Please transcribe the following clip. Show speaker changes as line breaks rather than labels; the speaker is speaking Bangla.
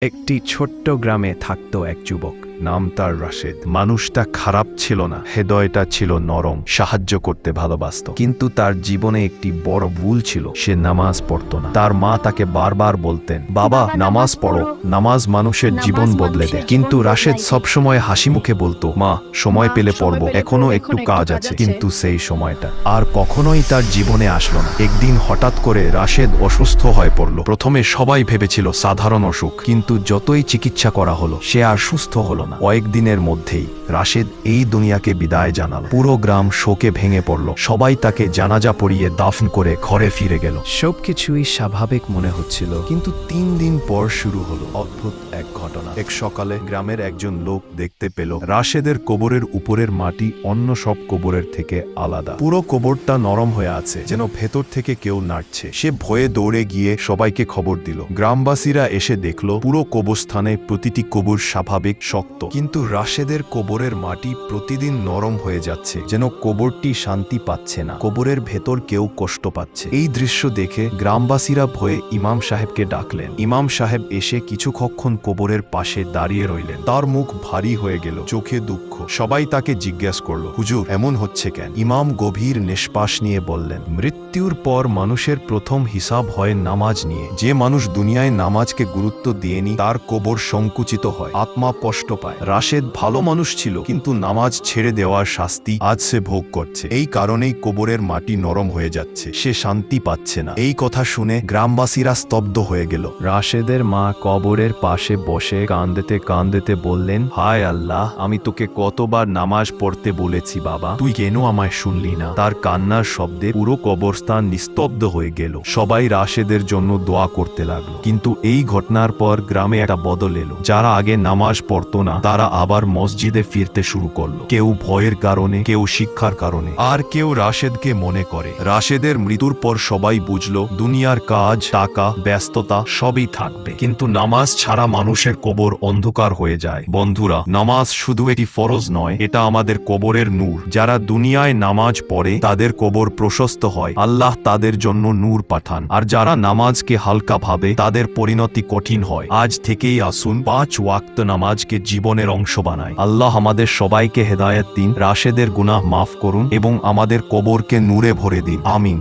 একটি ছোট্ট গ্রামে থাকত এক যুবক, নাম তার রাশেদ। মানুষটা খারাপ ছিল না, হৃদয়টা ছিল নরম, সাহায্য করতে ভালোবাসত। কিন্তু তার জীবনে একটি বড় ভুল ছিল, সে নামাজ পড়ত না। তার মা তাকে বারবার বলতেন, বাবা নামাজ পড়ো, নামাজ মানুষের জীবন বদলে দেয়। কিন্তু রাশেদ সবসময় হাসি মুখে বলতো, মা সময় পেলে পড়ব, এখনো একটু কাজ আছে। কিন্তু সেই সময়টা আর কখনোই তার জীবনে আসলো না। একদিন হঠাৎ করে রাশেদ অসুস্থ হয়ে পড়ল। প্রথমে সবাই ভেবেছিল সাধারণ অসুখ, কিন্তু যতই চিকিৎসা করা হলো সে আর সুস্থ হলো না। কয়েকদিনের মধ্যেই রাশেদ এই দুনিয়াকে বিদায় জানাল। পুরো গ্রাম শোকে ভেঙে পড়ল। সবাই তাকে জানাজা পড়িয়ে দাফন করে ঘরে ফিরে গেল। সবকিছুই স্বাভাবিক মনে হচ্ছিল, কিন্তু 3 দিন পর শুরু হলো অদ্ভুত এক ঘটনা। এক সকালে গ্রামের একজন লোক দেখতে পেল রাশেদের কবরের উপরের মাটি অন্য সব কবরের থেকে আলাদা। পুরো কবরটা নরম হয়ে আছে, যেন ভেতর থেকে কেউ নাড়ছে। সে ভয়ে দৌড়ে গিয়ে সবাইকে খবর দিল। গ্রামবাসীরা এসে দেখল পুরো কবরস্থানে প্রতিটি কবর স্বাভাবিক শক্ত, কিন্তু রাশেদের কবরের মাটি প্রতিদিন নরম হয়ে যাচ্ছে, যেন কবরটি শান্তি পাচ্ছে না, কবরের ভেতর কেউ কষ্ট পাচ্ছে। এই দৃশ্য দেখে গ্রামবাসীরা ভয়ে ইমাম সাহেবকে ডাকলেন। ইমাম সাহেব এসে কিছুক্ষণ কবরের পাশে দাঁড়িয়ে রইলেন। তার মুখ ভারী হয়ে গেল, চোখে দুঃখ। সবাই তাকে জিজ্ঞাসা করল, হুজুর এমন হচ্ছে কেন? ইমাম গভীর নিঃশ্বাস নিয়ে বললেন, মৃত্যুর পর মানুষের প্রথম হিসাব হয় নামাজ নিয়ে। যে মানুষ দুনিয়ায় নামাজকে গুরুত্ব দেয়নি তার কবর সংকুচিত হয়, আত্মা কষ্ট পায়। রাশেদ ভালো মানুষ ছিল, কিন্তু নামাজ ছেড়ে দেওয়ার শাস্তি আজ সে ভোগ করছে। এই কারণেই কবরের মাটি নরম হয়ে যাচ্ছে, সে শান্তি পাচ্ছে না। এই কথা শুনে গ্রামবাসীরা স্তব্ধ হয়ে গেল। রাশেদের মা কবরের পাশে বসে কাঁদতে কাঁদতে বললেন, হায় আল্লাহ, আমি তোকে কতবার নামাজ পড়তে বলেছি বাবা, তুই কেন আমায় শুনলি না? তার কান্নার শব্দে পুরো কবরস্থান নিস্তব্ধ হয়ে গেল। সবাই রাশেদের জন্য দোয়া করতে লাগলো। কিন্তু এই ঘটনার পর গ্রামে একটা বদল এলো। যারা আগে নামাজ পড়তো না তারা আবার মসজিদে ফিরতে শুরু করলো, কেউ ভয়ের কারণে, কেউ শিক্ষার কারণে, আর কেউ রাশেদকে মনে করে। রাশেদের মৃত্যুর পর সবাই বুঝলো দুনিয়ার কাজ, টাকা, ব্যস্ততা সবই থাকবে, কিন্তু নামাজ ছাড়া মানুষের কবর অন্ধকার হয়ে যায়। বন্ধুরা, নামাজ শুধু একটি ফরজ নয়, এটা আমাদের কবরের নূর। যারা দুনিয়ায় নামাজ পড়ে তাদের কবর প্রশস্ত হয়, আল্লাহ তাদের জন্য নূর পাঠান। আর যারা নামাজকে হালকা ভাবে তাদের পরিণতি কঠিন হয়। আজ থেকেই আসুন 5 ওয়াক্ত নামাজকে জীবনের অংশ বানায়। আল্লাহ আমাদের সবাইকে হেদায়েত দিন, রাশেদের গুনাহ মাফ করুন এবং আমাদের কবরকে নূরে ভরে দিন। আমিন।